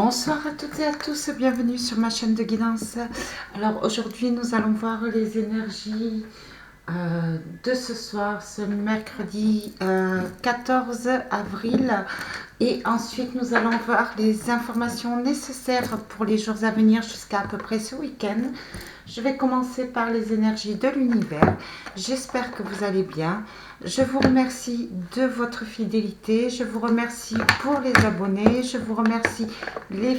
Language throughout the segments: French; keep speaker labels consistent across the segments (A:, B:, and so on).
A: Bonsoir à toutes et à tous, bienvenue sur ma chaîne de guidance. Alors aujourd'hui nous allons voir les énergies de ce soir, ce mercredi 14 avril. Et ensuite nous allons voir les informations nécessaires pour les jours à venir jusqu'à peu près ce week-end. Je vais commencer par les énergies de l'univers. J'espère que vous allez bien. Je vous remercie de votre fidélité. Je vous remercie pour les abonnés. Je remercie les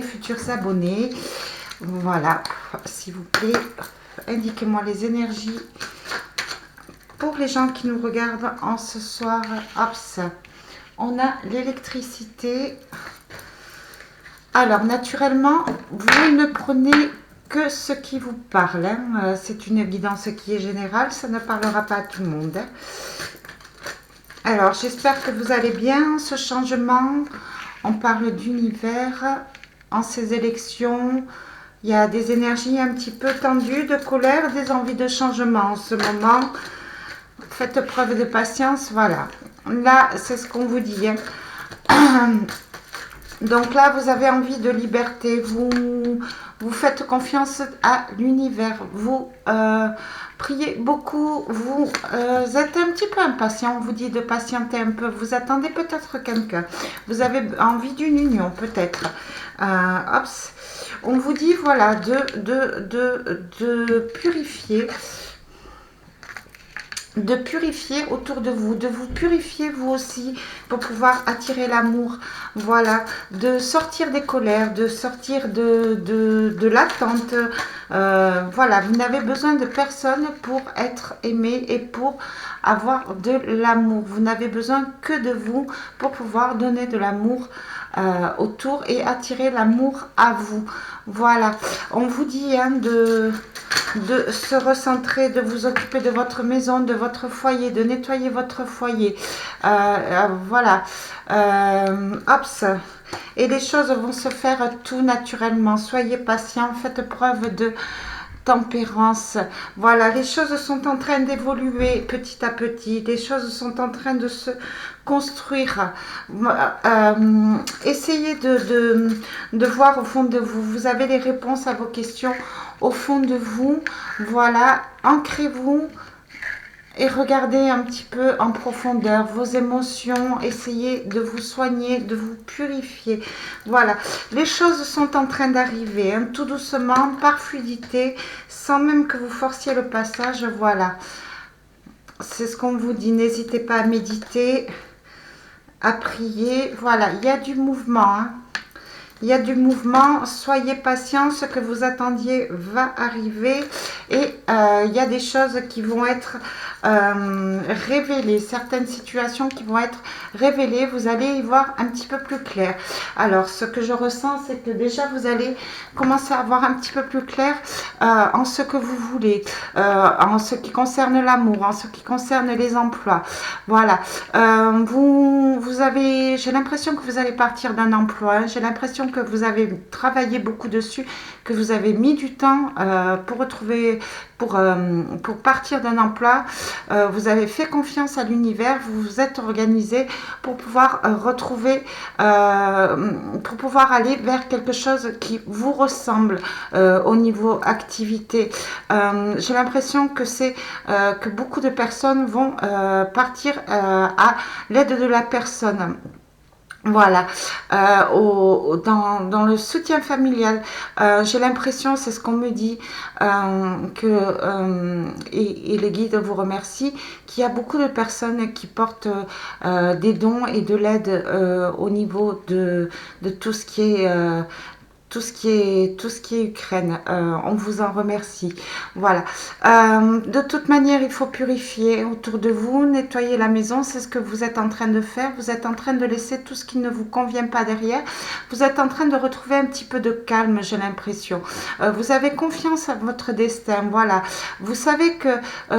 A: futurs abonnés. Voilà, s'il vous plaît, indiquez-moi les énergies pour les gens qui nous regardent en ce soir. Hop, on a l'électricité. Alors, naturellement, vous ne prenez que ce qui vous parle. Hein. C'est une guidance qui est générale, ça ne parlera pas à tout le monde. Hein. Alors, j'espère que vous allez bien. Ce changement, on parle d'univers. En ces élections, il y a des énergies un petit peu tendues, de colère, des envies de changement en ce moment. Faites preuve de patience, voilà. Là, c'est ce qu'on vous dit. Hein. Donc là, vous avez envie de liberté, vous faites confiance à l'univers, vous priez beaucoup, vous êtes un petit peu impatient, on vous dit de patienter un peu, vous attendez peut-être quelqu'un, vous avez envie d'une union peut-être. On vous dit voilà de purifier. De purifier autour de vous purifier vous aussi pour pouvoir attirer l'amour, voilà, de sortir des colères, de sortir de l'attente, voilà, vous n'avez besoin de personne pour être aimé et pour avoir de l'amour, vous n'avez besoin que de vous pour pouvoir donner de l'amour autour et attirer l'amour à vous, voilà, on vous dit hein, de se recentrer, de vous occuper de votre maison, de votre foyer, de nettoyer votre foyer. Voilà. Et les choses vont se faire tout naturellement. Soyez patient, faites preuve de tempérance. Voilà, les choses sont en train d'évoluer petit à petit. Les choses sont en train de se construire. Essayez de voir au fond de vous. Vous avez les réponses à vos questions au fond de vous. Voilà, ancrez-vous et regardez un petit peu en profondeur vos émotions, essayez de vous soigner, de vous purifier. Voilà, les choses sont en train d'arriver, hein, tout doucement, par fluidité, sans même que vous forciez le passage. Voilà, c'est ce qu'on vous dit, n'hésitez pas à méditer, à prier. Voilà, il y a du mouvement, hein. Il y a du mouvement, soyez patient, ce que vous attendiez va arriver et il y a des choses qui vont être révélées, certaines situations qui vont être révélées, vous allez y voir un petit peu plus clair. Alors, ce que je ressens, c'est que déjà vous allez commencer à voir un petit peu plus clair en ce que vous voulez, en ce qui concerne l'amour, en ce qui concerne les emplois. Voilà, vous avez, j'ai l'impression que vous allez partir d'un emploi, hein, j'ai l'impression que vous avez travaillé beaucoup dessus, que vous avez mis du temps pour retrouver, pour partir d'un emploi. Vous avez fait confiance à l'univers, vous vous êtes organisé pour pouvoir retrouver, pour pouvoir aller vers quelque chose qui vous ressemble au niveau activité. J'ai l'impression que c'est que beaucoup de personnes vont partir à l'aide de la personne. Voilà, dans le soutien familial, j'ai l'impression, c'est ce qu'on me dit, et les guides vous remercient, qu'il y a beaucoup de personnes qui portent des dons et de l'aide au niveau de tout ce qui est... tout ce qui est Ukraine, on vous en remercie. Voilà. De toute manière, il faut purifier autour de vous, nettoyer la maison, c'est ce que vous êtes en train de faire. Vous êtes en train de laisser tout ce qui ne vous convient pas derrière. Vous êtes en train de retrouver un petit peu de calme, j'ai l'impression. Vous avez confiance à votre destin. Voilà. Vous savez que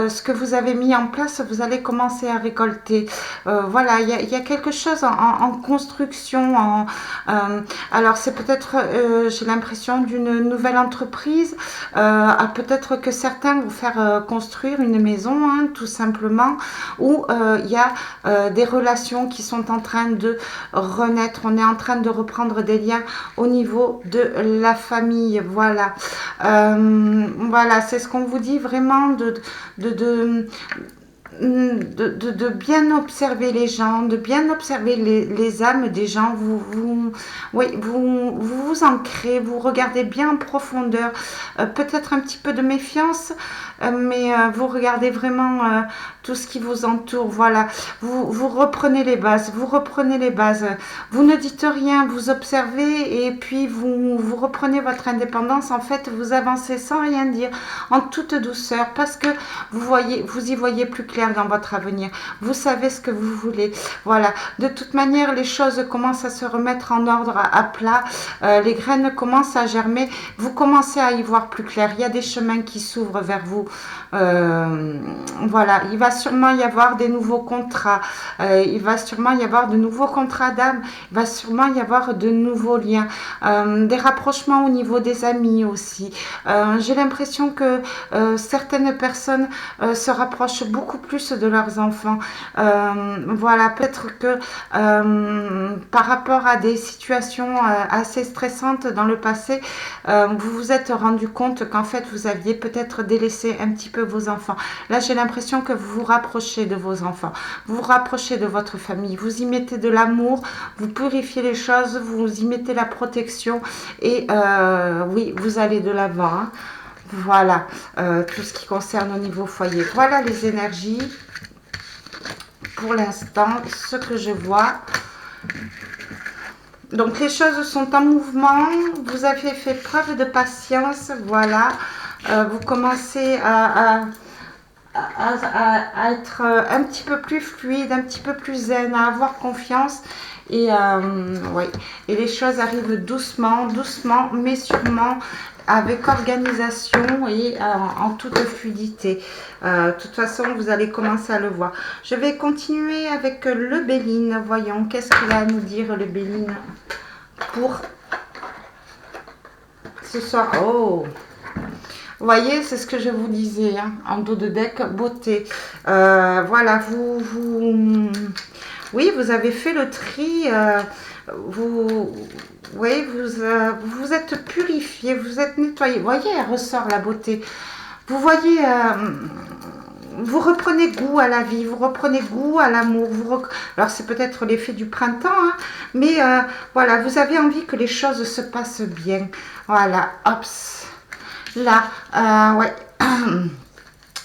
A: ce que vous avez mis en place, vous allez commencer à récolter. Voilà, il y a quelque chose en construction. Alors, c'est peut-être j'ai l'impression d'une nouvelle entreprise. Peut-être que certains vont faire construire une maison, hein, tout simplement, où il y a des relations qui sont en train de renaître. On est en train de reprendre des liens au niveau de la famille. Voilà. Voilà, c'est ce qu'on vous dit vraiment de bien observer les gens, de bien observer les âmes des gens. Oui, vous ancrez, vous regardez bien en profondeur, peut-être un petit peu de méfiance, mais vous regardez vraiment tout ce qui vous entoure. Voilà, vous reprenez les bases, vous reprenez les bases. Vous ne dites rien, vous observez et puis vous reprenez votre indépendance. En fait, vous avancez sans rien dire, en toute douceur, parce que vous y voyez plus clair dans votre avenir. Vous savez ce que vous voulez. Voilà. De toute manière, les choses commencent à se remettre en ordre, à plat. Les graines commencent à germer. Vous commencez à y voir plus clair. Il y a des chemins qui s'ouvrent vers vous. Voilà. Il va sûrement y avoir des nouveaux contrats. Il va sûrement y avoir de nouveaux contrats d'âme. Il va sûrement y avoir de nouveaux liens. Des rapprochements au niveau des amis aussi. J'ai l'impression que certaines personnes se rapprochent beaucoup plus de leurs enfants. Voilà, peut-être que par rapport à des situations assez stressantes dans le passé, vous vous êtes rendu compte qu'en fait vous aviez peut-être délaissé un petit peu vos enfants. Là, j'ai l'impression que vous vous rapprochez de vos enfants, vous vous rapprochez de votre famille, vous y mettez de l'amour, vous purifiez les choses, vous y mettez la protection et oui, vous allez de l'avant. Hein. Voilà, tout ce qui concerne au niveau foyer. Voilà les énergies. Pour l'instant, ce que je vois. Donc, les choses sont en mouvement. Vous avez fait preuve de patience. Voilà. Vous commencez à être un petit peu plus fluide, un petit peu plus zen, à avoir confiance. Et, ouais. Et les choses arrivent doucement, doucement, mais sûrement, avec organisation et en toute fluidité. De toute façon, vous allez commencer à le voir. Je vais continuer avec le Béline. Voyons, qu'est-ce qu'il a à nous dire, le Béline, pour ce soir. Oh, vous voyez, c'est ce que je vous disais, hein, en dos de deck, beauté. Voilà, oui, vous avez fait le tri. Oui, vous êtes purifié, vous êtes nettoyé. Vous voyez, elle ressort la beauté. Vous voyez, vous reprenez goût à la vie, vous reprenez goût à l'amour. Alors, c'est peut-être l'effet du printemps, hein, mais voilà, vous avez envie que les choses se passent bien. Voilà, hop, là, ouais.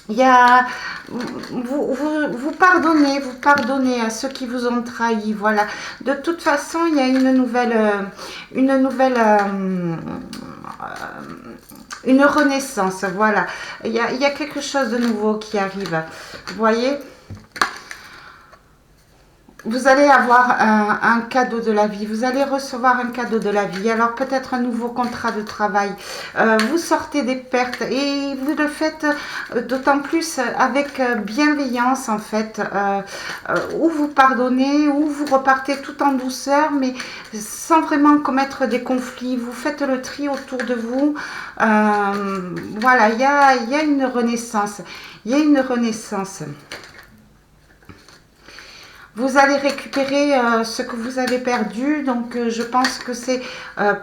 A: Il y a, vous pardonnez à ceux qui vous ont trahi, voilà. De toute façon, il y a une renaissance, voilà. Il y a quelque chose de nouveau qui arrive, vous voyez. Vous allez avoir un cadeau de la vie, vous allez recevoir un cadeau de la vie, alors peut-être un nouveau contrat de travail. Vous sortez des pertes et vous le faites d'autant plus avec bienveillance en fait, où vous pardonnez, où vous repartez tout en douceur, mais sans vraiment commettre des conflits. Vous faites le tri autour de vous. Voilà, il y a une renaissance, il y a une renaissance. Vous allez récupérer ce que vous avez perdu, donc je pense que c'est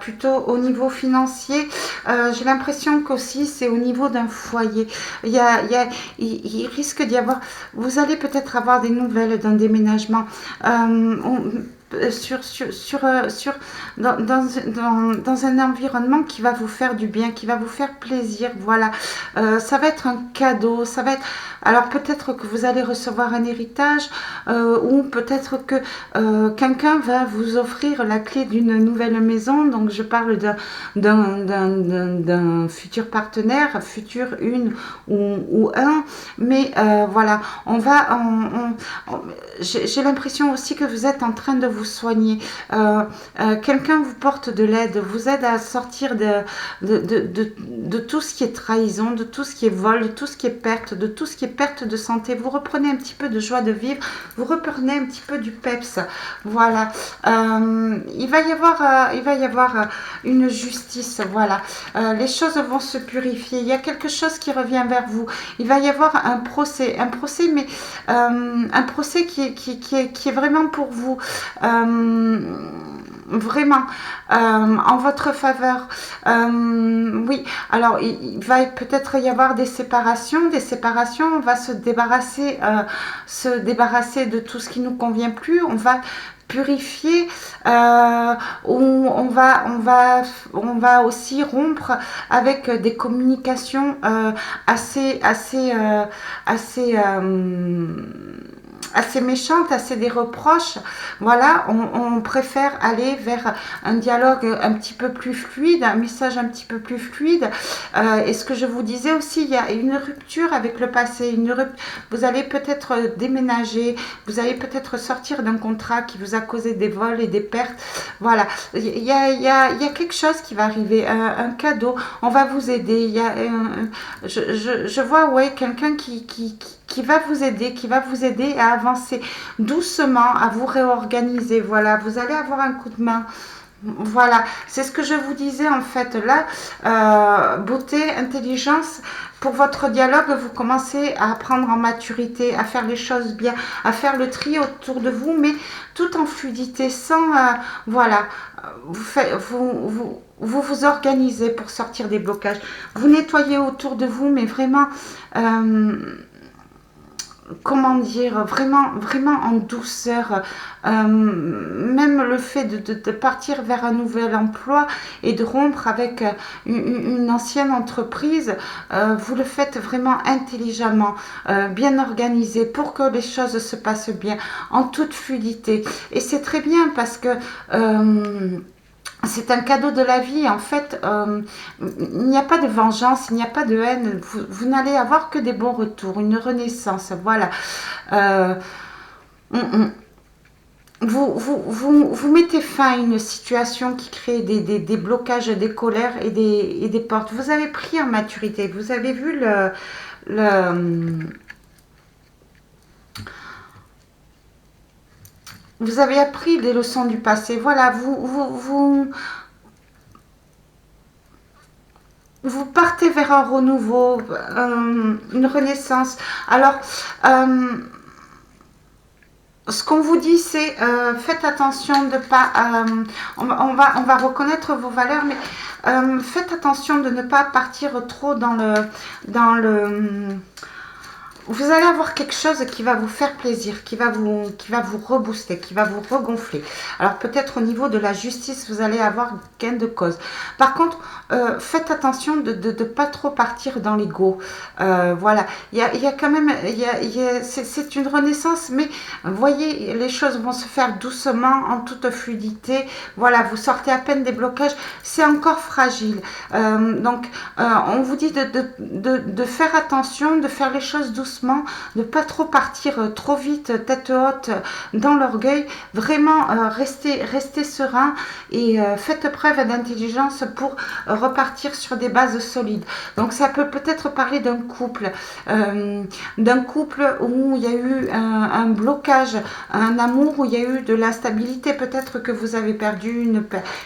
A: plutôt au niveau financier. J'ai l'impression qu'aussi c'est au niveau d'un foyer. Il risque d'y avoir, vous allez peut-être avoir des nouvelles d'un déménagement. Dans un environnement qui va vous faire du bien, qui va vous faire plaisir, voilà. Ça va être un cadeau, ça va être, alors peut-être que vous allez recevoir un héritage, ou peut-être que quelqu'un va vous offrir la clé d'une nouvelle maison, donc je parle d'un futur partenaire, futur une ou un, mais voilà, j'ai l'impression aussi que vous êtes en train de vous soigner. Quelqu'un vous porte de l'aide, vous aide à sortir de tout ce qui est trahison, de tout ce qui est vol, de tout ce qui est perte, de tout ce qui est perte de santé. Vous reprenez un petit peu de joie de vivre, vous reprenez un petit peu du peps. Voilà. Il va y avoir une justice. Voilà. Les choses vont se purifier. Il y a quelque chose qui revient vers vous. Il va y avoir un procès, mais un procès qui est vraiment pour vous. Vraiment en votre faveur. Oui, alors il va peut-être y avoir des séparations. On va se débarrasser de tout ce qui nous convient plus. On va purifier, on va aussi rompre avec des communications assez méchante, assez des reproches. Voilà, on préfère aller vers un dialogue un petit peu plus fluide, un message un petit peu plus fluide. Et ce que je vous disais aussi, il y a une rupture avec le passé. Vous allez peut-être déménager, vous allez peut-être sortir d'un contrat qui vous a causé des vols et des pertes. Voilà, il y a quelque chose qui va arriver, un cadeau. On va vous aider. Il y a, je vois, ouais, quelqu'un qui va vous aider à avancer doucement, à vous réorganiser. Voilà, vous allez avoir un coup de main. Voilà, c'est ce que je vous disais en fait là. Beauté, intelligence, pour votre dialogue, vous commencez à prendre en maturité, à faire les choses bien, à faire le tri autour de vous, mais tout en fluidité, sans... voilà, vous organisez pour sortir des blocages. Vous nettoyez autour de vous, mais vraiment... comment dire, vraiment en douceur. Même le fait de partir vers un nouvel emploi et de rompre avec une ancienne entreprise, vous le faites vraiment intelligemment, bien organisé, pour que les choses se passent bien, en toute fluidité. Et c'est très bien parce que... c'est un cadeau de la vie. En fait, il n'y a pas de vengeance, il n'y a pas de haine. Vous n'allez avoir que des bons retours, une renaissance. Voilà. Vous mettez fin à une situation qui crée des blocages, des colères et des portes. Vous avez pris en maturité. Vous avez vu vous avez appris des leçons du passé. Voilà, vous partez vers un renouveau, une renaissance. Alors, ce qu'on vous dit, c'est faites attention de pas... on va reconnaître vos valeurs, mais faites attention de ne pas partir trop dans le vous allez avoir quelque chose qui va vous faire plaisir, qui va vous rebooster, qui va vous regonfler. Alors peut-être au niveau de la justice, vous allez avoir gain de cause. Par contre, faites attention de ne pas trop partir dans l'ego. Voilà, il y a quand même, c'est une renaissance, mais voyez, les choses vont se faire doucement, en toute fluidité. Voilà, vous sortez à peine des blocages, c'est encore fragile. Donc, on vous dit de faire attention, de faire les choses doucement, ne pas trop partir trop vite, tête haute, dans l'orgueil. Vraiment, restez serein et faites preuve d'intelligence pour repartir sur des bases solides. Donc, ça peut-être parler d'un couple où il y a eu un blocage, un amour où il y a eu de l'instabilité. Peut-être que vous avez perdu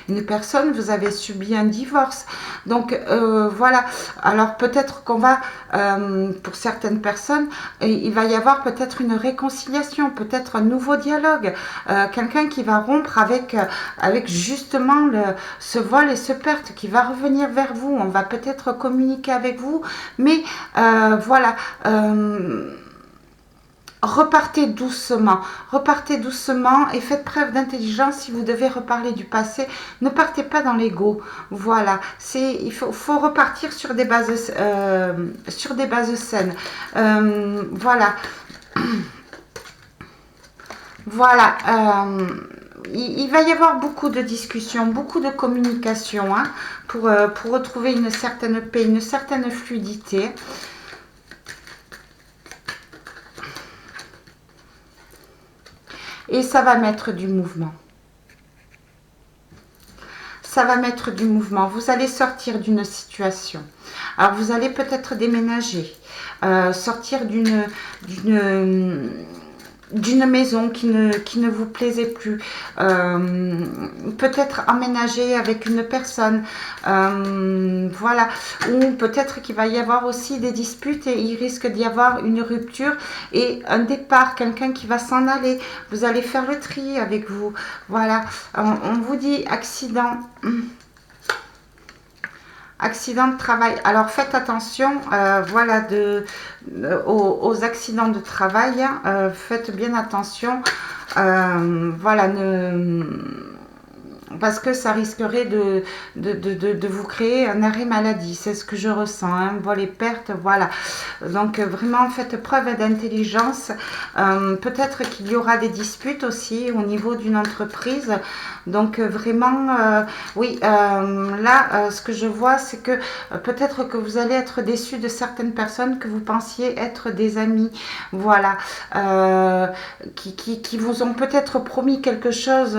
A: une personne, vous avez subi un divorce. Donc, voilà. Alors, peut-être qu'on va, pour certaines personnes, il va y avoir peut-être une réconciliation, peut-être un nouveau dialogue, quelqu'un qui va rompre avec justement ce vol et ce perte, qui va revenir vers vous. On va peut-être communiquer avec vous, mais voilà, repartez doucement et faites preuve d'intelligence. Si vous devez reparler du passé, ne partez pas dans l'ego. Voilà, il faut repartir sur des bases saines. Voilà. Voilà. Il va y avoir beaucoup de discussions, beaucoup de communication, hein, pour retrouver une certaine paix, une certaine fluidité. Et ça va mettre du mouvement. ça va mettre du mouvement. Vous allez sortir d'une situation. Alors, vous allez peut-être déménager, sortir d'une maison qui ne vous plaisait plus, peut-être emménager avec une personne, voilà, ou peut-être qu'il va y avoir aussi des disputes et il risque d'y avoir une rupture et un départ, quelqu'un qui va s'en aller, vous allez faire le tri avec vous, voilà, on vous dit accident. Accident de travail. Alors faites attention, voilà, aux accidents de travail. Faites bien attention. Voilà, parce que ça risquerait de vous créer un arrêt maladie. C'est ce que je ressens, hein, vol et perte, voilà. Donc vraiment faites preuve d'intelligence. Peut-être qu'il y aura des disputes aussi au niveau d'une entreprise. Donc vraiment, oui, là, ce que je vois, c'est que peut-être que vous allez être déçu de certaines personnes que vous pensiez être des amis, voilà, qui vous ont peut-être promis quelque chose,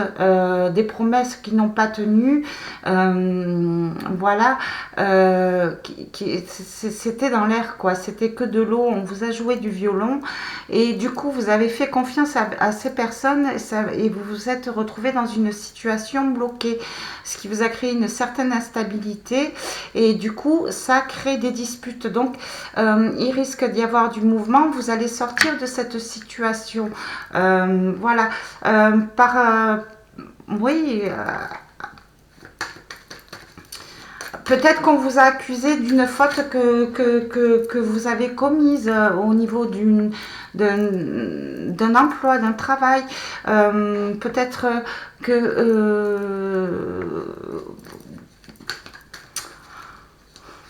A: des promesses qui n'ont pas tenu, voilà, c'était dans l'air, quoi, c'était que de l'eau, on vous a joué du violon, et du coup, vous avez fait confiance à ces personnes, et vous vous êtes retrouvé dans une situation bloquée, ce qui vous a créé une certaine instabilité, et du coup, ça crée des disputes, donc il risque d'y avoir du mouvement, vous allez sortir de cette situation, voilà, oui, peut-être qu'on vous a accusé d'une faute que vous avez commise au niveau d'un emploi, d'un travail. Peut-être que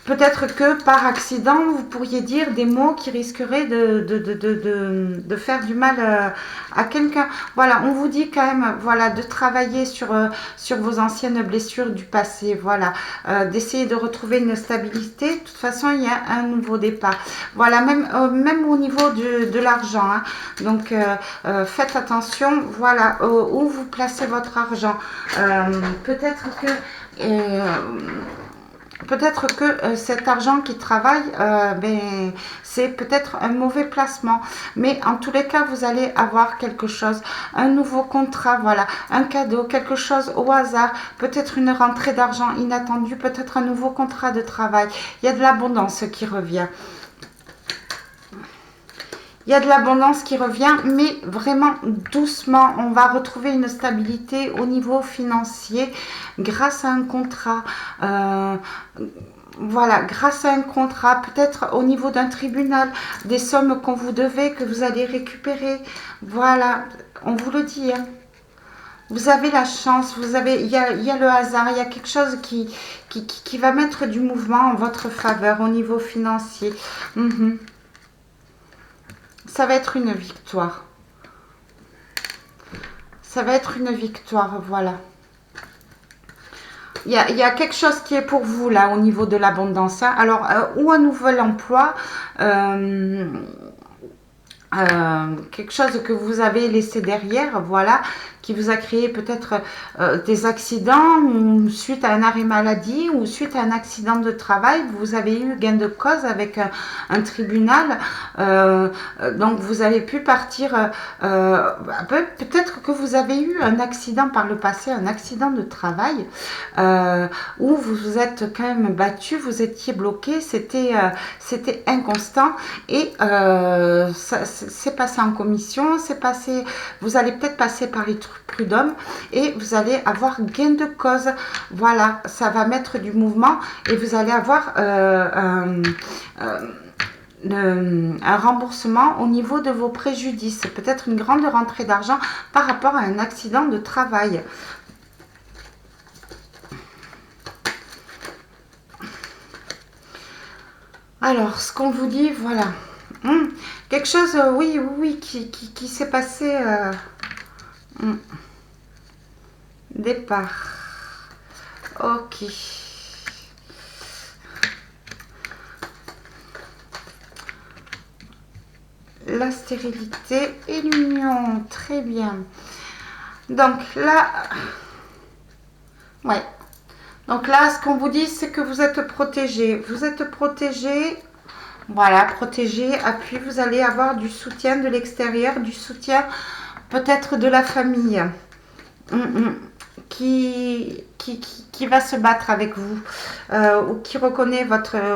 A: peut-être que par accident, vous pourriez dire des mots qui risqueraient de faire du mal à quelqu'un. Voilà, on vous dit quand même, voilà, de travailler sur vos anciennes blessures du passé, voilà, d'essayer de retrouver une stabilité. De toute façon, il y a un nouveau départ. Voilà, même au niveau de l'argent, hein. Donc, faites attention, voilà, où vous placez votre argent. Peut-être que... Peut-être que cet argent qui travaille, c'est peut-être un mauvais placement. Mais en tous les cas, vous allez avoir quelque chose, un nouveau contrat, voilà, un cadeau, quelque chose au hasard, peut-être une rentrée d'argent inattendue, peut-être un nouveau contrat de travail. Il y a de l'abondance qui revient. Il y a de l'abondance qui revient, mais vraiment doucement. On va retrouver une stabilité au niveau financier grâce à un contrat. Voilà, grâce à un contrat, peut-être au niveau d'un tribunal, des sommes qu'on vous devait, que vous allez récupérer. Voilà, on vous le dit, hein. Vous avez la chance, il y a le hasard, il y a quelque chose qui va mettre du mouvement en votre faveur au niveau financier. Ça va être une victoire. Ça va être une victoire, voilà. Il y a quelque chose qui est pour vous là au niveau de l'abondance, hein. Alors, ou un nouvel emploi, quelque chose que vous avez laissé derrière, voilà, qui vous a créé peut-être des accidents ou suite à un arrêt maladie ou suite à un accident de travail, vous avez eu gain de cause avec un tribunal, donc vous avez pu partir, peut-être que vous avez eu un accident par le passé, un accident de travail, où vous vous êtes quand même battu, vous étiez bloqué, c'était inconstant et c'est passé en commission, vous allez peut-être passer par les prud'hommes et vous allez avoir gain de cause. Voilà, ça va mettre du mouvement et vous allez avoir un remboursement au niveau de vos préjudices. Peut-être une grande rentrée d'argent par rapport à un accident de travail. Alors, ce qu'on vous dit, voilà. Quelque chose, oui, qui s'est passé. Départ. Ok. La stérilité et l'union. Très bien. Donc là, ouais. Donc là, ce qu'on vous dit, c'est que vous êtes protégé. Vous êtes protégé. Voilà, protégé. Appui, vous allez avoir du soutien de l'extérieur, du soutien peut-être de la famille. Mm, mm. Qui va se battre avec vous ou qui reconnaît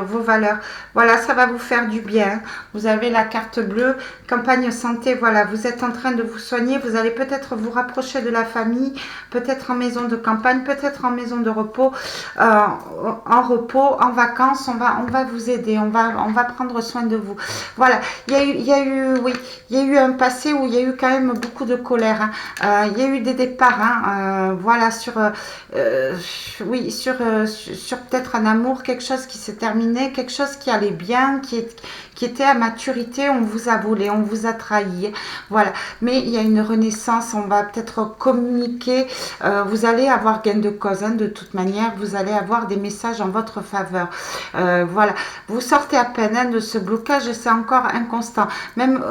A: vos valeurs. Voilà, ça va vous faire du bien. Vous avez la carte bleue, campagne santé, voilà, vous êtes en train de vous soigner, vous allez peut-être vous rapprocher de la famille, peut-être en maison de campagne, peut-être en maison de repos, en repos, en vacances, on va vous aider, on va prendre soin de vous. Voilà, oui, il y a eu un passé où il y a eu quand même beaucoup de colère, hein. Il y a eu des départs, hein, voilà, oui, sur peut-être un amour, quelque chose qui s'est terminé, quelque chose qui allait bien, qui était à maturité, on vous a volé, on vous a trahi, voilà. Mais il y a une renaissance, on va peut-être communiquer, vous allez avoir gain de cause, hein, de toute manière, vous allez avoir des messages en votre faveur, voilà. Vous sortez à peine, hein, de ce blocage, c'est encore inconstant, même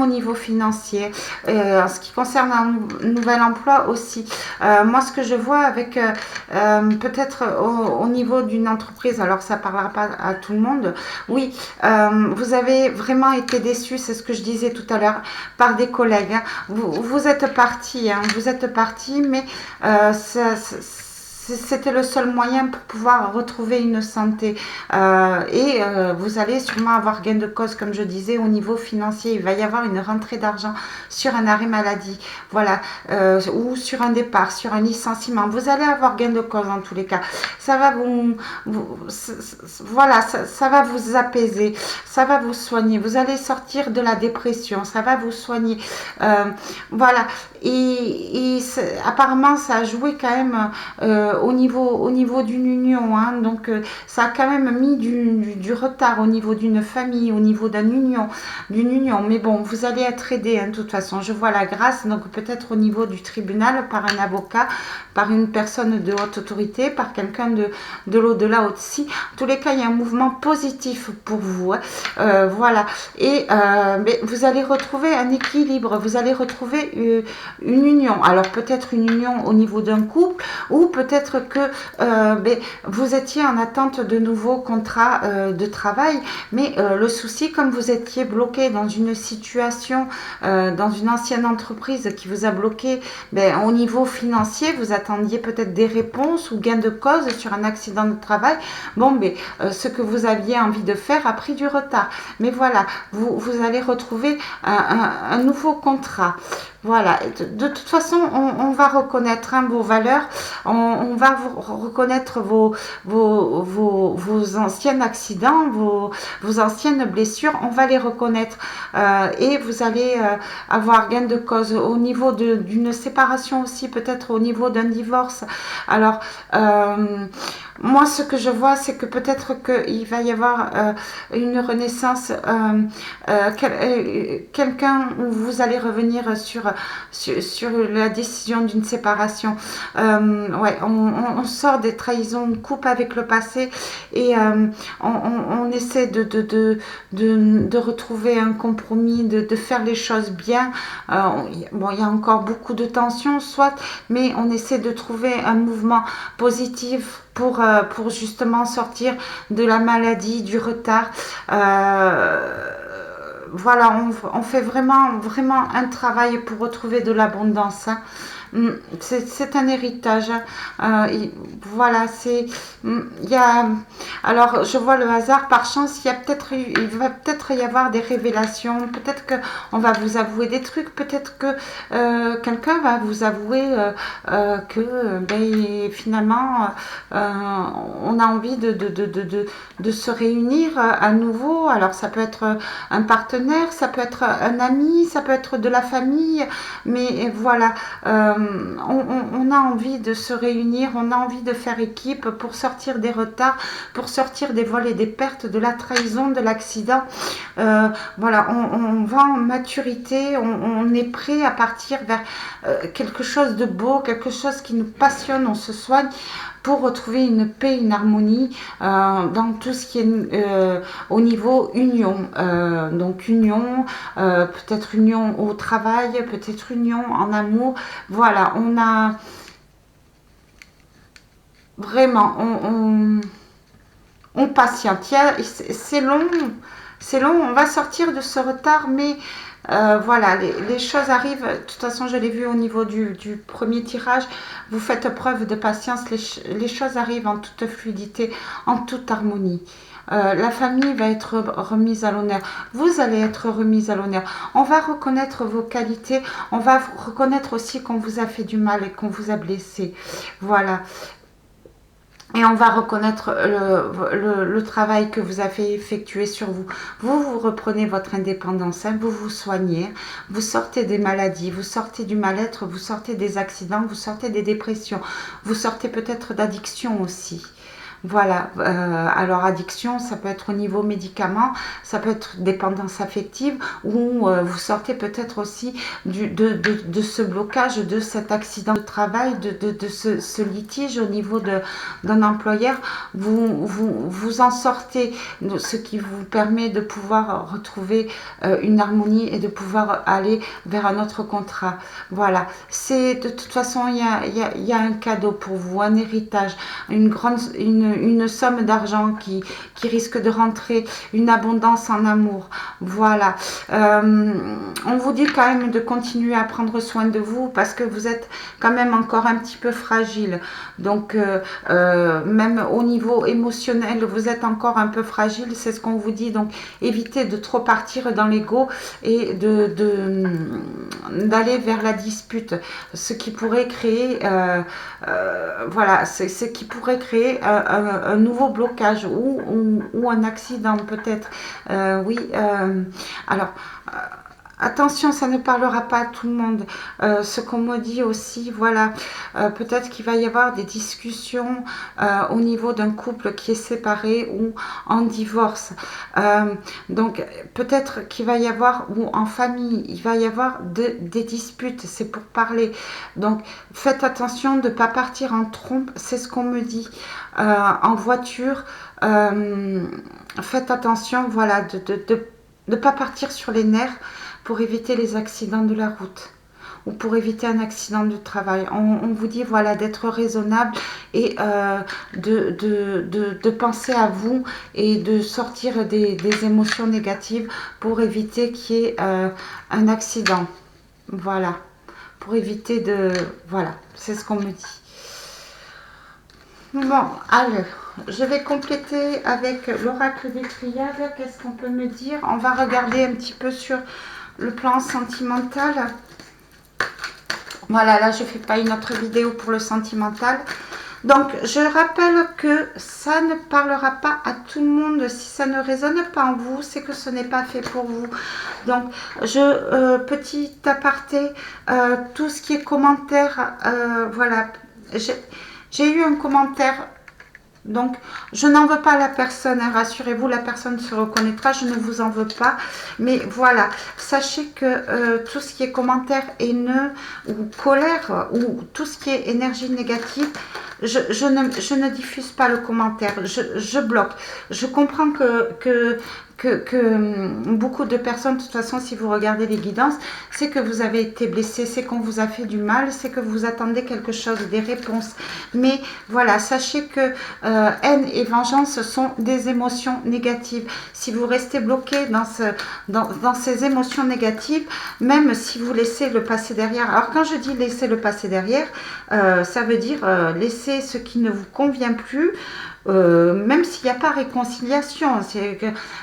A: au niveau financier, en ce qui concerne un nouvel emploi aussi. Moi, ce que je vois avec peut-être au niveau d'une entreprise, alors ça ne parlera pas à tout le monde, oui, vous avez vraiment été déçu, c'est ce que je disais tout à l'heure, par des collègues, hein. Vous êtes parti, hein, vous êtes parti, mais c'était le seul moyen pour pouvoir retrouver une santé. Vous allez sûrement avoir gain de cause, comme je disais, au niveau financier. Il va y avoir une rentrée d'argent sur un arrêt maladie, voilà, ou sur un départ, sur un licenciement. Vous allez avoir gain de cause en tous les cas. Ça va voilà, ça va vous apaiser, ça va vous soigner. Vous allez sortir de la dépression, ça va vous soigner. Voilà. Apparemment, ça a joué quand même au niveau d'une union, hein. Donc ça a quand même mis du retard au niveau d'une famille, au niveau d'une union. Mais bon, vous allez être aidé, hein, de toute façon. Je vois la grâce, donc peut-être au niveau du tribunal, par un avocat, par une personne de haute autorité, par quelqu'un de l'au-delà aussi. En tous les cas, il y a un mouvement positif pour vous, hein. Voilà. Mais vous allez retrouver un équilibre, vous allez retrouver une union. Alors peut-être une union au niveau d'un couple, ou peut-être que vous étiez en attente de nouveaux contrats de travail, mais le souci, comme vous étiez bloqué dans une situation, dans une ancienne entreprise qui vous a bloqué, au niveau financier, vous attendiez peut-être des réponses ou gain de cause sur un accident de travail. Bon, ce que vous aviez envie de faire a pris du retard. Mais voilà, vous allez retrouver un nouveau contrat. Voilà, de toute façon, on va reconnaître, hein, vos valeurs, on va reconnaître vos anciens accidents, vos anciennes blessures, on va les reconnaître et vous allez avoir gain de cause au niveau d'une séparation aussi, peut-être au niveau d'un divorce. Alors, moi, ce que je vois, c'est que peut-être qu'il va y avoir une renaissance, quelqu'un où vous allez revenir sur la décision d'une séparation. Ouais, on sort des trahisons, on coupe avec le passé et on essaie de retrouver un compromis, de faire les choses bien. Bon, il y a encore beaucoup de tensions, soit, mais on essaie de trouver un mouvement positif pour justement sortir de la maladie, du retard. Voilà, on fait vraiment, vraiment un travail pour retrouver de l'abondance, hein. C'est un héritage, hein. Voilà, il y a, alors je vois le hasard, par chance, il va peut-être y avoir des révélations, peut-être que on va vous avouer des trucs, peut-être que quelqu'un va vous avouer que finalement on a envie de se réunir à nouveau. Alors ça peut être un partenaire, ça peut être un ami, ça peut être de la famille, mais voilà, on a envie de se réunir, on a envie de faire équipe pour sortir des retards, pour sortir des vols et des pertes, de la trahison, de l'accident. Voilà, on va en maturité, on est prêt à partir vers quelque chose de beau, quelque chose qui nous passionne, on se soigne pour retrouver une paix, une harmonie dans tout ce qui est au niveau union. Donc union, peut-être union au travail, peut-être union en amour. Voilà, on a vraiment, on patiente. C'est long, c'est long, on va sortir de ce retard, mais voilà, les choses arrivent. De toute façon, je l'ai vu au niveau du premier tirage. Vous faites preuve de patience. Les choses arrivent en toute fluidité, en toute harmonie. La famille va être remise à l'honneur. Vous allez être remise à l'honneur. On va reconnaître vos qualités. On va reconnaître aussi qu'on vous a fait du mal et qu'on vous a blessé. Voilà. Et on va reconnaître le travail que vous avez effectué sur vous. Vous reprenez votre indépendance, hein, vous vous soignez, vous sortez des maladies, vous sortez du mal-être, vous sortez des accidents, vous sortez des dépressions, vous sortez peut-être d'addiction aussi. Voilà, alors addiction, ça peut être au niveau médicament, ça peut être dépendance affective, ou vous sortez peut-être aussi de ce blocage, de cet accident de travail, de ce litige au niveau d'un employeur. Vous en sortez, ce qui vous permet de pouvoir retrouver une harmonie et de pouvoir aller vers un autre contrat. Voilà, c'est de toute façon, il y a un cadeau pour vous, un héritage, une somme d'argent qui risque de rentrer, une abondance en amour. Voilà. On vous dit quand même de continuer à prendre soin de vous parce que vous êtes quand même encore un petit peu fragile. Donc, même au niveau émotionnel, vous êtes encore un peu fragile. C'est ce qu'on vous dit. Donc, évitez de trop partir dans l'ego et d'aller vers la dispute. Ce qui pourrait créer, voilà, c'est ce qui pourrait créer un nouveau blocage ou un accident peut-être. Oui, alors... attention, ça ne parlera pas à tout le monde. Ce qu'on me dit aussi, voilà, peut-être qu'il va y avoir des discussions au niveau d'un couple qui est séparé ou en divorce. Donc, peut-être qu'il va y avoir, ou en famille, il va y avoir des disputes, c'est pour parler. Donc, faites attention de ne pas partir en trompe, c'est ce qu'on me dit. En voiture, faites attention, voilà, de ne pas partir sur les nerfs pour éviter les accidents de la route ou pour éviter un accident de travail. On vous dit voilà d'être raisonnable et de penser à vous et de sortir des émotions négatives pour éviter qu'il y ait un accident. Voilà, pour éviter de... Voilà, c'est ce qu'on me dit. Bon, alors, je vais compléter avec l'oracle des triades. Qu'est-ce qu'on peut me dire? On va regarder un petit peu sur le plan sentimental. Voilà, là, je ne fais pas une autre vidéo pour le sentimental. Donc, je rappelle que ça ne parlera pas à tout le monde. Si ça ne résonne pas en vous, c'est que ce n'est pas fait pour vous. Donc, petit aparté, tout ce qui est commentaire, voilà, j'ai eu un commentaire, donc je n'en veux pas à la personne, hein, rassurez-vous, la personne se reconnaîtra, je ne vous en veux pas. Mais voilà, sachez que tout ce qui est commentaire haineux ou colère ou tout ce qui est énergie négative, je ne diffuse pas le commentaire, je bloque. Je comprends que beaucoup de personnes, de toute façon, si vous regardez les guidances, c'est que vous avez été blessé, c'est qu'on vous a fait du mal, c'est que vous attendez quelque chose, des réponses. Mais voilà, sachez que haine et vengeance sont des émotions négatives. Si vous restez bloqué dans ces émotions négatives, même si vous laissez le passé derrière, alors quand je dis laisser le passé derrière, ça veut dire laisser ce qui ne vous convient plus, même s'il n'y a pas réconciliation.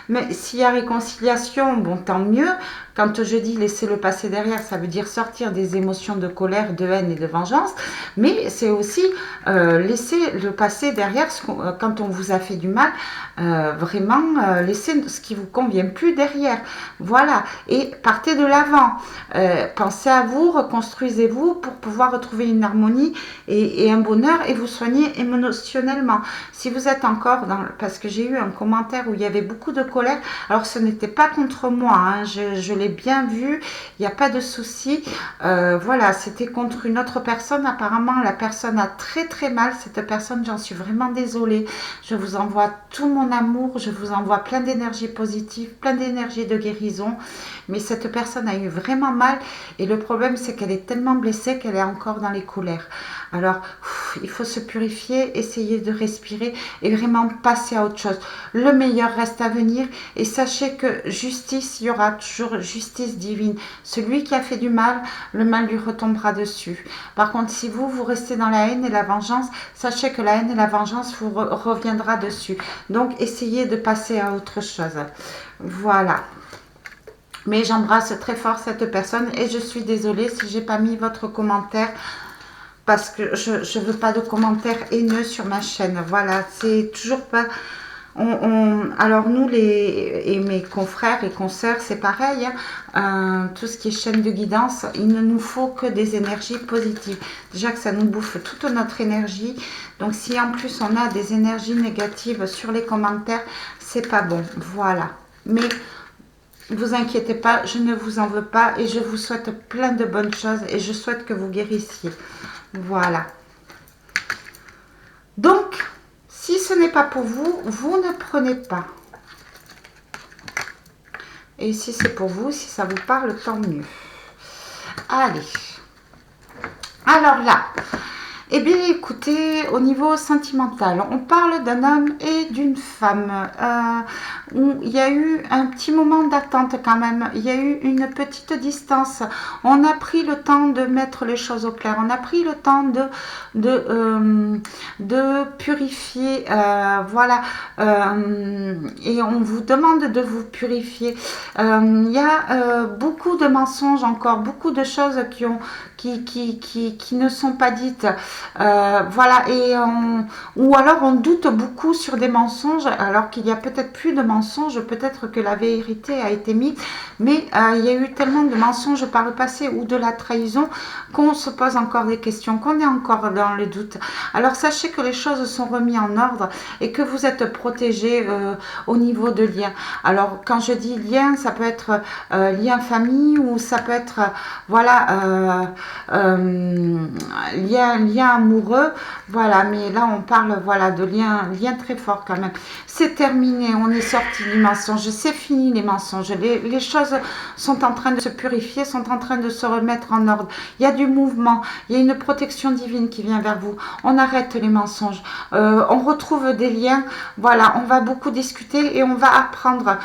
A: Mais s'il y a réconciliation, bon, tant mieux. Quand je dis laisser le passé derrière, ça veut dire sortir des émotions de colère, de haine et de vengeance. Mais c'est aussi laisser le passé derrière quand on vous a fait du mal. Vraiment, laisser ce qui ne vous convient plus derrière. Voilà. Et partez de l'avant. Pensez à vous, reconstruisez-vous pour pouvoir retrouver une harmonie et un bonheur et vous soigner émotionnellement. Si vous êtes encore parce que j'ai eu un commentaire où il y avait beaucoup de colère, alors ce n'était pas contre moi, hein, je l'ai l'ai bien vu, il n'y a pas de souci. Voilà, c'était contre une autre personne. Apparemment, la personne a très très mal. Cette personne, j'en suis vraiment désolée. Je vous envoie tout mon amour, je vous envoie plein d'énergie positive, plein d'énergie de guérison. Mais cette personne a eu vraiment mal et le problème, c'est qu'elle est tellement blessée qu'elle est encore dans les colères. Alors, il faut se purifier, essayer de respirer et vraiment passer à autre chose. Le meilleur reste à venir et sachez que justice, il y aura toujours justice divine. Celui qui a fait du mal, le mal lui retombera dessus. Par contre, si vous restez dans la haine et la vengeance, sachez que la haine et la vengeance vous reviendra dessus. Donc, essayez de passer à autre chose. Voilà. Mais j'embrasse très fort cette personne et je suis désolée si j'ai pas mis votre commentaire parce que je ne veux pas de commentaires haineux sur ma chaîne. Voilà, c'est toujours pas... alors nous, et mes confrères et consoeurs, c'est pareil, hein, tout ce qui est chaîne de guidance, il ne nous faut que des énergies positives. Déjà que ça nous bouffe toute notre énergie. Donc si en plus on a des énergies négatives sur les commentaires, c'est pas bon. Voilà. Mais... vous inquiétez pas, je ne vous en veux pas et je vous souhaite plein de bonnes choses et je souhaite que vous guérissiez. Voilà. Donc, si ce n'est pas pour vous, vous ne prenez pas. Et si c'est pour vous, si ça vous parle, tant mieux. Allez. Alors là, eh bien, écoutez, au niveau sentimental, on parle d'un homme et d'une femme. Où il y a eu un petit moment d'attente quand même. Il y a eu une petite distance. On a pris le temps de mettre les choses au clair. On a pris le temps de purifier. Voilà. Et on vous demande de vous purifier. Il y a beaucoup de mensonges encore, beaucoup de choses qui ne sont pas dites. Voilà, et ou alors on doute beaucoup sur des mensonges alors qu'il y a peut-être plus de mensonges, peut-être que la vérité a été mise, mais il y a eu tellement de mensonges par le passé ou de la trahison qu'on se pose encore des questions, qu'on est encore dans le doute. Alors sachez que les choses sont remises en ordre et que vous êtes protégés au niveau de liens. Alors quand je dis lien, ça peut être lien famille ou ça peut être voilà lien amoureux, voilà, mais là on parle voilà de lien très fort quand même. C'est terminé, on est sorti du mensonge, c'est fini les mensonges, les choses sont en train de se purifier, sont en train de se remettre en ordre. Il y a du mouvement, il y a une protection divine qui vient vers vous. On arrête les mensonges, on retrouve des liens. Voilà, on va beaucoup discuter et on va apprendre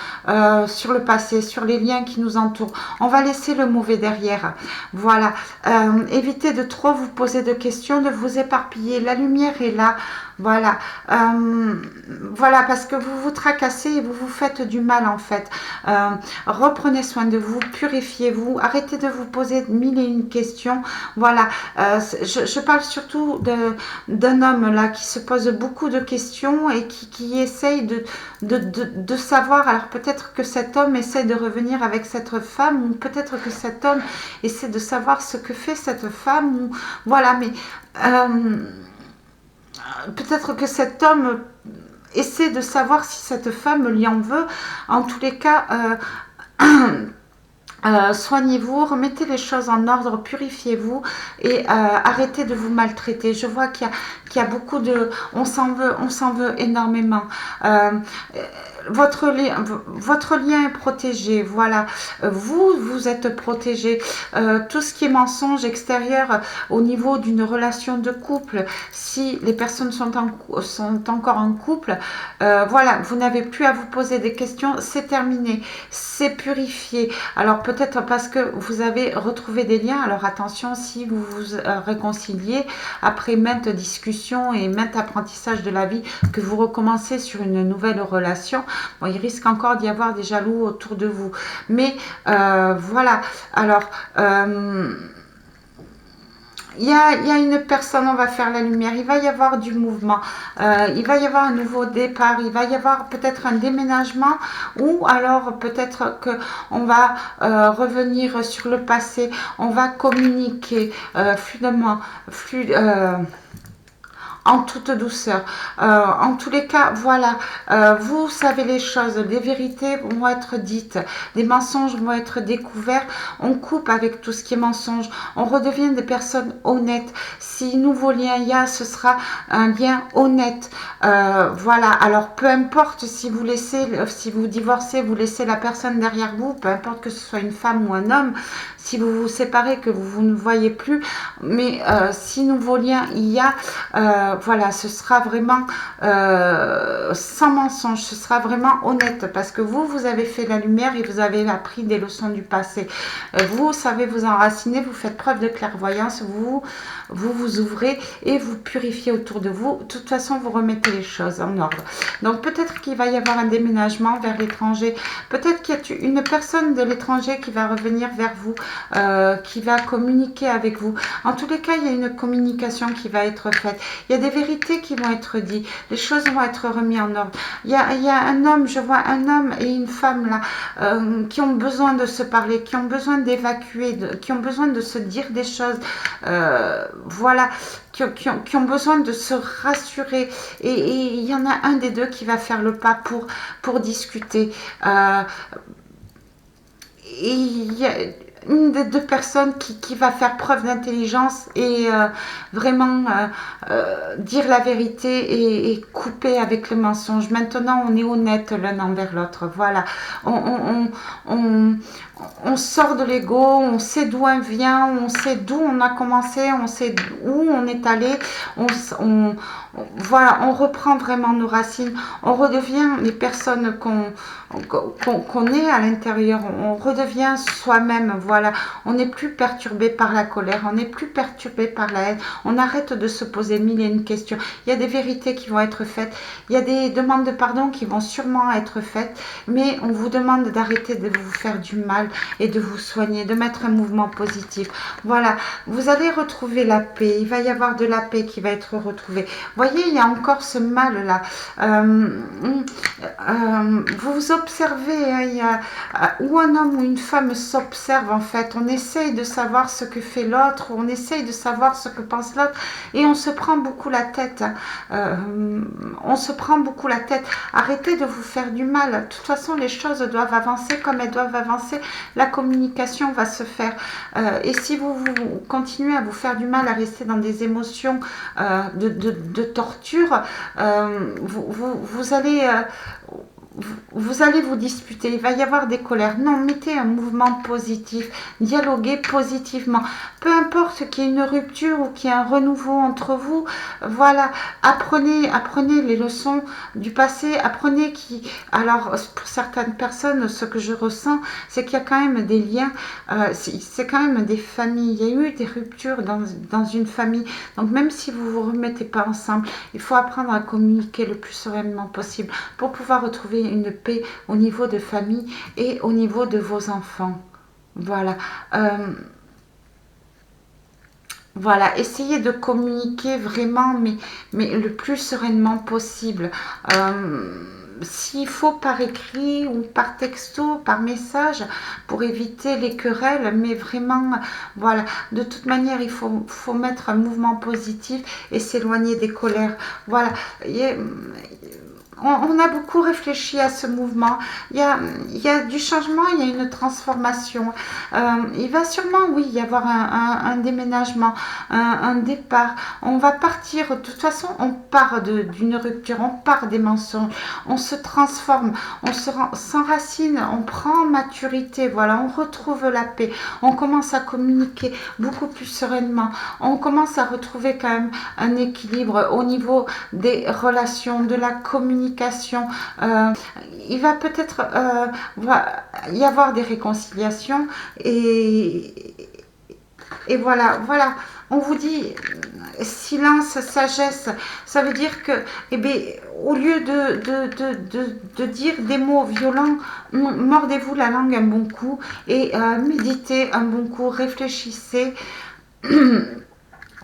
A: sur le passé, sur les liens qui nous entourent. On va laisser le mauvais derrière. Voilà, évitez de trop vous poser de questions, de vous éparpiller. La lumière est là. Voilà, voilà, parce que vous vous tracassez et vous vous faites du mal en fait. Reprenez soin de vous, purifiez-vous, arrêtez de vous poser mille et une questions. Voilà, je parle surtout d'un homme là qui se pose beaucoup de questions et qui essaye de savoir. Alors peut-être que cet homme essaie de revenir avec cette femme ou peut-être que cet homme essaie de savoir ce que fait cette femme. Ou, voilà, mais... peut-être que cet homme essaie de savoir si cette femme lui en veut. En tous les cas, soignez-vous, remettez les choses en ordre, purifiez-vous et arrêtez de vous maltraiter. Je vois qu'il y a beaucoup de... On s'en veut énormément. Votre lien est protégé, voilà, vous êtes protégé. Tout ce qui est mensonge extérieur au niveau d'une relation de couple, si les personnes sont encore en couple, voilà, vous n'avez plus à vous poser des questions, c'est terminé, c'est purifié. Alors peut-être parce que vous avez retrouvé des liens, alors attention si vous vous réconciliez après maintes discussions et maintes apprentissages de la vie, que vous recommencez sur une nouvelle relation. Bon, il risque encore d'y avoir des jaloux autour de vous. Mais voilà. Alors, il y a une personne, on va faire la lumière. Il va y avoir du mouvement. Il va y avoir un nouveau départ. Il va y avoir peut-être un déménagement. Ou alors peut-être qu'on va revenir sur le passé. On va communiquer fluidement. en toute douceur. En tous les cas, voilà, vous savez les choses, les vérités vont être dites, des mensonges vont être découverts, on coupe avec tout ce qui est mensonge, on redevient des personnes honnêtes. Si nouveau lien il y a, ce sera un lien honnête. Voilà, alors peu importe si vous laissez, si vous divorcez, vous laissez la personne derrière vous, peu importe que ce soit une femme ou un homme, si vous vous séparez, que vous ne voyez plus, mais si nouveau lien il y a, voilà, ce sera vraiment sans mensonge, ce sera vraiment honnête, parce que vous avez fait la lumière et vous avez appris des leçons du passé. Vous savez vous enraciner, vous faites preuve de clairvoyance, vous ouvrez et vous purifiez autour de vous. De toute façon, vous remettez les choses en ordre. Donc peut-être qu'il va y avoir un déménagement vers l'étranger, peut-être qu'il y a une personne de l'étranger qui va revenir vers vous, qui va communiquer avec vous. En tous les cas, il y a une communication qui va être faite. Il y a des vérités qui vont être dites. Les choses vont être remises en ordre. Il y a un homme, je vois un homme et une femme là, qui ont besoin de se parler, qui ont besoin d'évacuer, qui ont besoin de se dire des choses. Voilà, qui ont besoin de se rassurer. Et il y en a un des deux qui va faire le pas pour discuter. Et il y a une des deux personnes qui va faire preuve d'intelligence et vraiment dire la vérité et couper avec le mensonge. Maintenant, on est honnête l'un envers l'autre. Voilà. On sort de l'ego, on sait d'où on vient, on sait d'où on a commencé, on sait où on est allé. Voilà, on reprend vraiment nos racines. On redevient les personnes qu'on est à l'intérieur. On redevient soi-même. Voilà, on n'est plus perturbé par la colère, on n'est plus perturbé par la haine. On arrête de se poser mille et une questions. Il y a des vérités qui vont être faites. Il y a des demandes de pardon qui vont sûrement être faites. Mais on vous demande d'arrêter de vous faire du mal et de vous soigner, de mettre un mouvement positif. Voilà, vous allez retrouver la paix. Il va y avoir de la paix qui va être retrouvée. Vous voyez, il y a encore ce mal-là. Vous observez, hein, il y a, où un homme ou une femme s'observe en fait. On essaye de savoir ce que fait l'autre, on essaye de savoir ce que pense l'autre et on se prend beaucoup la tête. On se prend beaucoup la tête. Arrêtez de vous faire du mal. De toute façon, les choses doivent avancer comme elles doivent avancer. La communication va se faire. Et si vous continuez à vous faire du mal, à rester dans des émotions de torture, vous allez vous disputer, il va y avoir des colères. Non, mettez un mouvement positif, dialoguez positivement. Peu importe qu'il y ait une rupture ou qu'il y ait un renouveau entre vous, voilà, apprenez les leçons du passé, apprenez qui... Alors, pour certaines personnes, ce que je ressens, c'est qu'il y a quand même des liens, c'est quand même des familles. Il y a eu des ruptures dans une famille. Donc, même si vous ne vous remettez pas ensemble, il faut apprendre à communiquer le plus sereinement possible pour pouvoir retrouver une paix au niveau de famille et au niveau de vos enfants. Voilà. Voilà, essayez de communiquer vraiment, mais le plus sereinement possible. S'il faut par écrit ou par texto, par message, pour éviter les querelles, mais vraiment, voilà, de toute manière, il faut mettre un mouvement positif et s'éloigner des colères. Voilà. On a beaucoup réfléchi à ce mouvement. Il y a du changement, il y a une transformation. Il va sûrement, oui, y avoir un déménagement, un départ. On va partir, de toute façon, on part d'une rupture, on part des mensonges, on se transforme, on s'enracine, on prend maturité, voilà, on retrouve la paix, on commence à communiquer beaucoup plus sereinement, on commence à retrouver quand même un équilibre au niveau des relations, de la communication. Il va peut-être y avoir des réconciliations et voilà, on vous dit silence, sagesse, ça veut dire que, eh bien, au lieu de dire des mots violents, mordez-vous la langue un bon coup et méditez un bon coup, réfléchissez.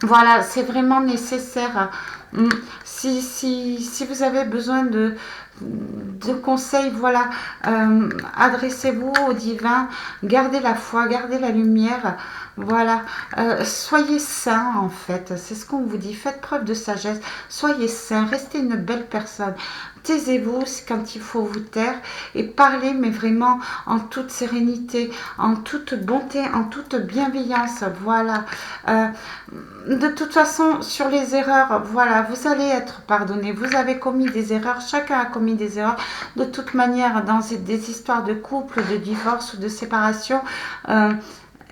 A: Voilà, c'est vraiment nécessaire. Si vous avez besoin de conseils, voilà, adressez-vous au divin, gardez la foi, gardez la lumière, Voilà, soyez sain en fait, c'est ce qu'on vous dit, faites preuve de sagesse, soyez sain, restez une belle personne. Taisez-vous quand il faut vous taire et parlez, mais vraiment en toute sérénité, en toute bonté, en toute bienveillance. Voilà. Euh, de toute façon, sur les erreurs, voilà, vous allez être pardonné. Vous avez commis des erreurs, chacun a commis des erreurs. De toute manière, dans des histoires de couple, de divorce ou de séparation, euh,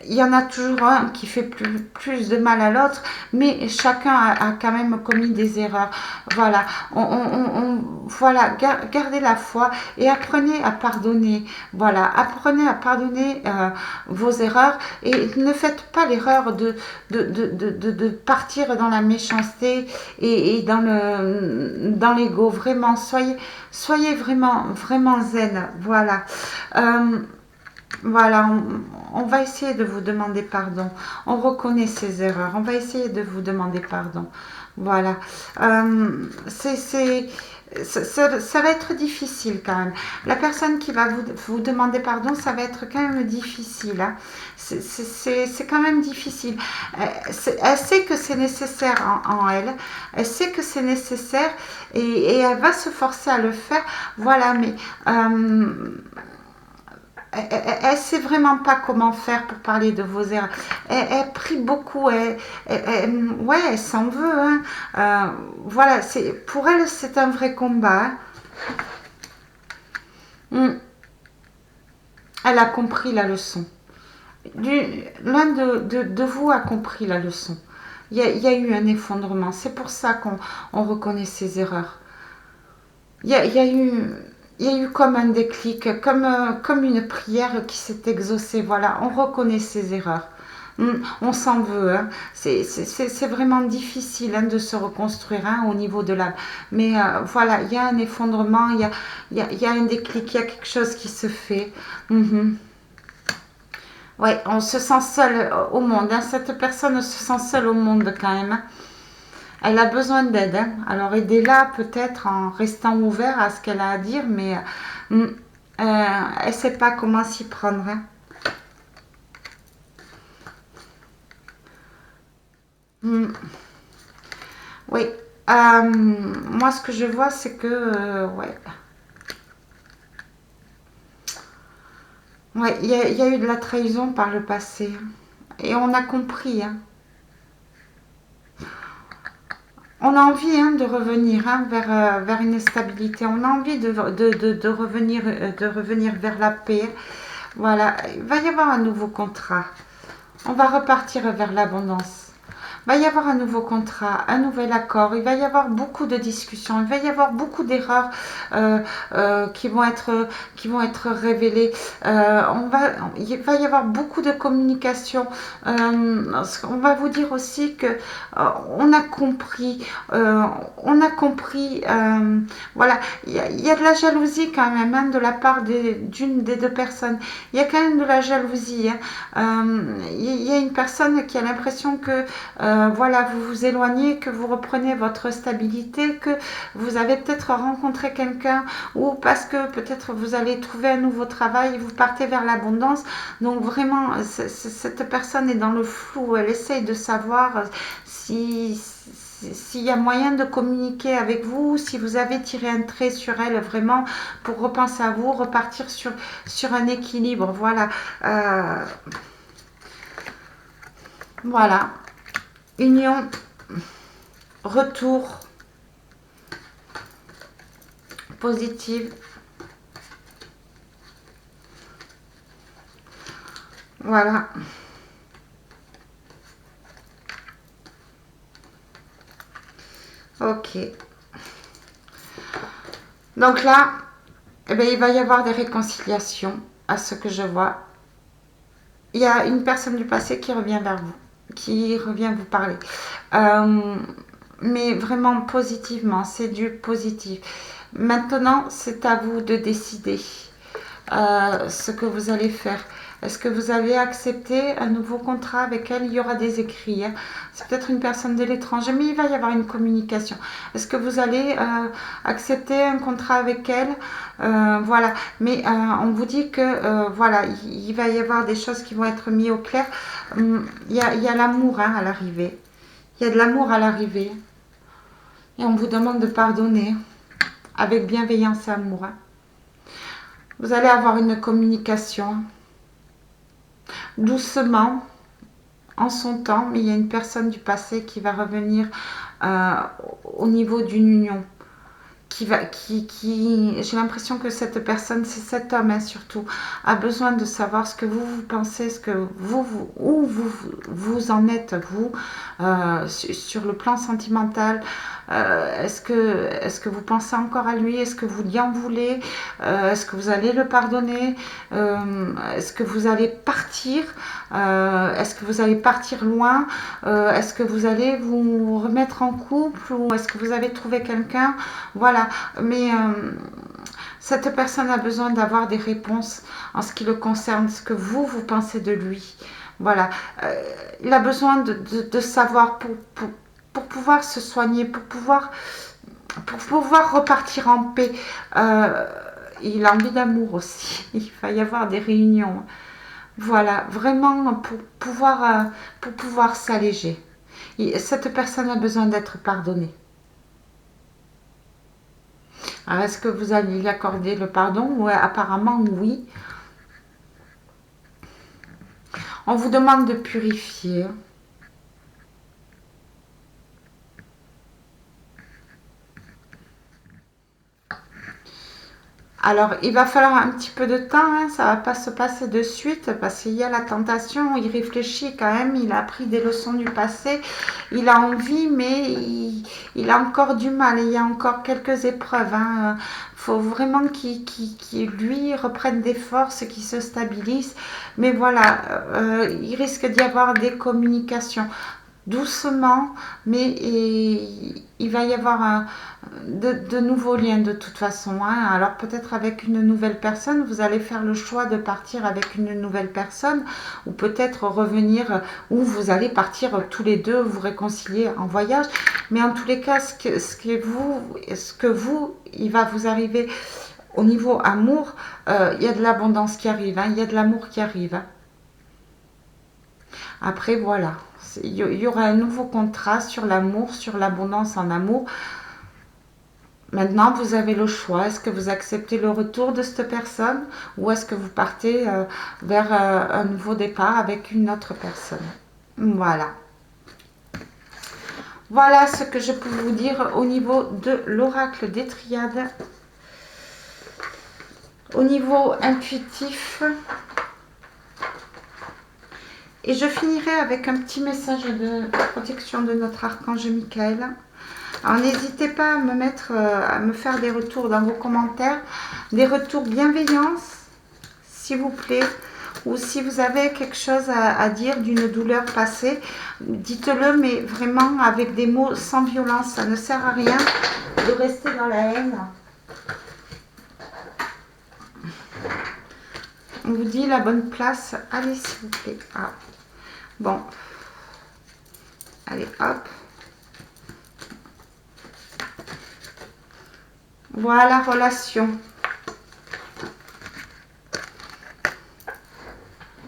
A: il y en a toujours un qui fait plus de mal à l'autre, mais chacun a quand même commis des erreurs. Voilà, voilà, gardez la foi et apprenez à pardonner. Voilà, apprenez à pardonner vos erreurs et ne faites pas l'erreur de partir dans la méchanceté et dans l'ego. Vraiment, soyez vraiment zen. Voilà. Voilà, on va essayer de vous demander pardon. On reconnaît ses erreurs. On va essayer de vous demander pardon. Voilà. Ça va être difficile quand même. La personne qui va vous demander pardon, ça va être quand même difficile. Hein. C'est quand même difficile. Elle sait que c'est nécessaire en elle. Elle sait que c'est nécessaire et elle va se forcer à le faire. Voilà, mais... elle sait vraiment pas comment faire pour parler de vos erreurs. Elle prie beaucoup. Ouais, elle s'en veut. Hein. Voilà, pour elle, c'est un vrai combat. Hein. Elle a compris la leçon. L'un de vous a compris la leçon. Il y a eu un effondrement. C'est pour ça qu'on reconnaît ses erreurs. Il y a eu comme un déclic, comme une prière qui s'est exaucée. Voilà, on reconnaît ses erreurs. On s'en veut. Hein. C'est vraiment difficile hein, de se reconstruire hein, au niveau de l'âme. Mais voilà, il y a un effondrement, il y a un déclic, il y a quelque chose qui se fait. Ouais, on se sent seul au monde. Hein. Cette personne se sent seule au monde quand même. Hein. Elle a besoin d'aide. Hein. Alors aidez-la peut-être en restant ouvert à ce qu'elle a à dire, mais elle ne sait pas comment s'y prendre. Hein. Oui. Moi, ce que je vois, c'est que... ouais. Ouais, il y a eu de la trahison par le passé. Et on a compris. Hein. On a envie hein, de revenir hein, vers une stabilité. On a envie de revenir vers la paix. Voilà, il va y avoir un nouveau contrat. On va repartir vers l'abondance. Il va y avoir un nouveau contrat, un nouvel accord. Il va y avoir beaucoup de discussions. Il va y avoir beaucoup d'erreurs qui vont être révélées. Il va y avoir beaucoup de communication. On va vous dire aussi que on a compris. Voilà, il y a de la jalousie quand même hein, de la part d'une des deux personnes. Il y a quand même de la jalousie. Hein. Il y a une personne qui a l'impression que voilà, vous vous éloignez, que vous reprenez votre stabilité, que vous avez peut-être rencontré quelqu'un ou parce que peut-être vous allez trouver un nouveau travail, vous partez vers l'abondance. Donc vraiment, cette personne est dans le flou. Elle essaye de savoir s'il y a moyen de communiquer avec vous, si vous avez tiré un trait sur elle vraiment pour repenser à vous, repartir sur un équilibre. Voilà. Voilà. Union, retour, positive. Voilà. Ok. Donc là, eh bien, il va y avoir des réconciliations à ce que je vois. Il y a une personne du passé qui revient vers vous, qui revient vous parler. Mais vraiment positivement, c'est du positif. Maintenant, c'est à vous de décider ce que vous allez faire. Est-ce que vous allez accepter un nouveau contrat avec elle? Il y aura des écrits. Hein. C'est peut-être une personne de l'étranger, mais il va y avoir une communication. Est-ce que vous allez accepter un contrat avec elle? Voilà. Mais on vous dit que voilà, il va y avoir des choses qui vont être mises au clair. Il y a l'amour hein, à l'arrivée. Il y a de l'amour à l'arrivée. Et on vous demande de pardonner avec bienveillance et amour. Hein. Vous allez avoir une communication doucement, en son temps, mais il y a une personne du passé qui va revenir au niveau d'une union. J'ai l'impression que cette personne, c'est cet homme hein, surtout, a besoin de savoir ce que vous pensez, ce que où vous en êtes, vous, sur le plan sentimental. Est-ce que vous pensez encore à lui? Est-ce que vous lui en voulez? Est-ce que vous allez le pardonner? Est-ce que vous allez partir? Est-ce que vous allez partir loin? Est-ce que vous allez vous remettre en couple? Ou est-ce que vous avez trouvé quelqu'un? Voilà, mais cette personne a besoin d'avoir des réponses en ce qui le concerne, ce que vous pensez de lui. Voilà, il a besoin de savoir pour pouvoir se soigner, pour pouvoir repartir en paix. Il a envie d'amour aussi. Il va y avoir des réunions. Voilà, vraiment pour pouvoir s'alléger. Cette personne a besoin d'être pardonnée. Alors, est-ce que vous allez lui accorder le pardon? Ouais, apparemment, oui. On vous demande de purifier. Alors, il va falloir un petit peu de temps, hein, ça ne va pas se passer de suite parce qu'il y a la tentation, il réfléchit quand même, il a appris des leçons du passé, il a envie, mais il a encore du mal, il y a encore quelques épreuves. Hein. Faut vraiment qu'il lui reprenne des forces, qu'il se stabilise, mais voilà, il risque d'y avoir des communications. Doucement, mais il va y avoir de nouveaux liens de toute façon. Hein. Alors peut-être avec une nouvelle personne, vous allez faire le choix de partir avec une nouvelle personne ou peut-être revenir ou vous allez partir tous les deux, vous réconcilier en voyage. Mais en tous les cas, il va vous arriver au niveau amour, il y a de l'abondance qui arrive, hein, il y a de l'amour qui arrive. Hein. Après, voilà. Il y aura un nouveau contrat sur l'amour, sur l'abondance en amour. Maintenant, vous avez le choix. Est-ce que vous acceptez le retour de cette personne ou est-ce que vous partez vers un nouveau départ avec une autre personne? Voilà. Voilà ce que je peux vous dire au niveau de l'oracle des triades. Au niveau intuitif. Et je finirai avec un petit message de protection de notre archange Michael. Alors n'hésitez pas à me faire des retours dans vos commentaires, des retours bienveillance, s'il vous plaît. Ou si vous avez quelque chose à dire d'une douleur passée, dites-le, mais vraiment avec des mots sans violence. Ça ne sert à rien de rester dans la haine. On vous dit la bonne place. Allez, s'il vous plaît. Ah. Bon. Allez, hop. Voilà, relation.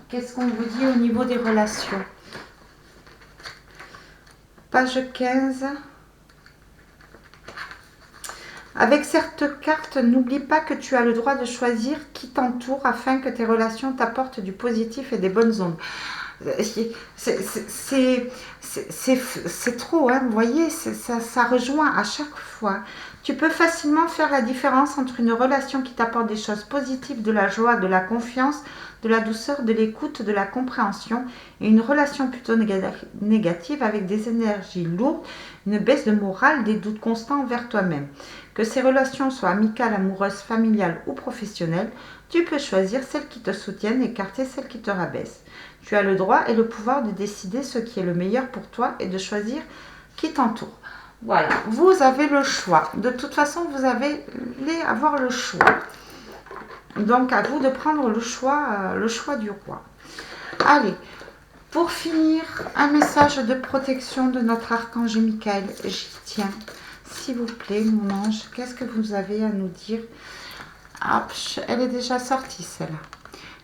A: Qu'est-ce qu'on vous dit au niveau des relations? Page 15. Avec cette carte, n'oublie pas que tu as le droit de choisir qui t'entoure afin que tes relations t'apportent du positif et des bonnes ondes. C'est trop, hein, vous voyez, ça rejoint à chaque fois. Tu peux facilement faire la différence entre une relation qui t'apporte des choses positives, de la joie, de la confiance, de la douceur, de l'écoute, de la compréhension, et une relation plutôt négative avec des énergies lourdes, une baisse de morale, des doutes constants envers toi-même. Que ces relations soient amicales, amoureuses, familiales ou professionnelles, tu peux choisir celles qui te soutiennent et écarter celles qui te rabaissent. Tu as le droit et le pouvoir de décider ce qui est le meilleur pour toi et de choisir qui t'entoure. Voilà, vous avez le choix. De toute façon, vous allez avoir le choix. Donc, à vous de prendre le choix du roi. Allez, pour finir, un message de protection de notre archange Michael. J'y tiens. S'il vous plaît, mon ange, qu'est-ce que vous avez à nous dire? Hop, elle est déjà sortie, celle-là.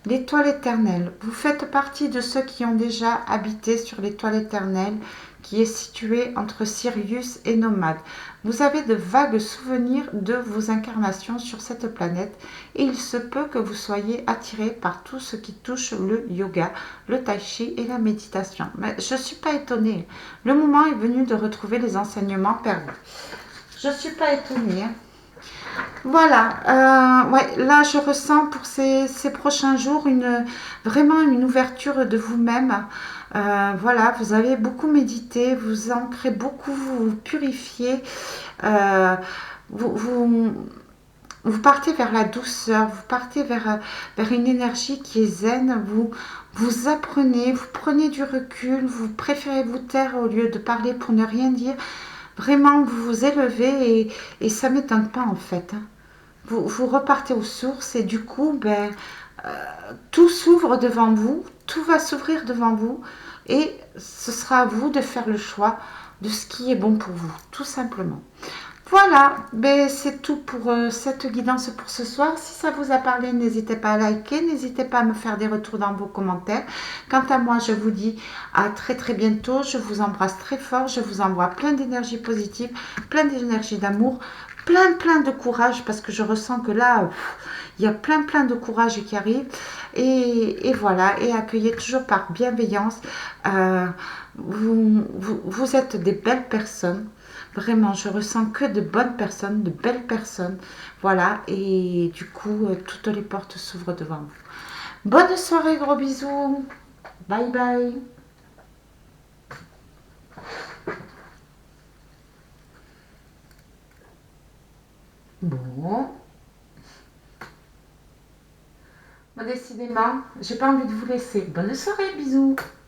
A: L'étoile éternelle. Vous faites partie de ceux qui ont déjà habité sur l'étoile éternelle qui est située entre Sirius et Nomade. Vous avez de vagues souvenirs de vos incarnations sur cette planète et il se peut que vous soyez attiré par tout ce qui touche le yoga, le tai chi et la méditation. Mais je ne suis pas étonnée. Le moment est venu de retrouver les enseignements perdus. Je ne suis pas étonnée. Hein. Voilà, ouais, là je ressens pour ces prochains jours vraiment une ouverture de vous-même. Voilà, vous avez beaucoup médité, vous ancrez beaucoup, vous vous purifiez, euh, vous, vous, vous partez vers la douceur, vous partez vers une énergie qui est zen, vous apprenez, vous prenez du recul, vous préférez vous taire au lieu de parler pour ne rien dire. Vraiment, vous vous élevez et ça ne m'étonne pas en fait. Hein. Vous repartez aux sources et du coup, tout s'ouvre devant vous, tout va s'ouvrir devant vous et ce sera à vous de faire le choix de ce qui est bon pour vous, tout simplement. Voilà, c'est tout pour cette guidance pour ce soir. Si ça vous a parlé, n'hésitez pas à liker, n'hésitez pas à me faire des retours dans vos commentaires. Quant à moi, je vous dis à très très bientôt. Je vous embrasse très fort, je vous envoie plein d'énergie positive, plein d'énergie d'amour, plein de courage parce que je ressens que là, il y a plein de courage qui arrive. Et voilà, et accueillez toujours par bienveillance. Vous êtes des belles personnes. Vraiment, je ressens que de bonnes personnes, de belles personnes. Voilà, et du coup, toutes les portes s'ouvrent devant vous. Bonne soirée, gros bisous. Bye bye. Bon. Décidément, j'ai pas envie de vous laisser. Bonne soirée, bisous.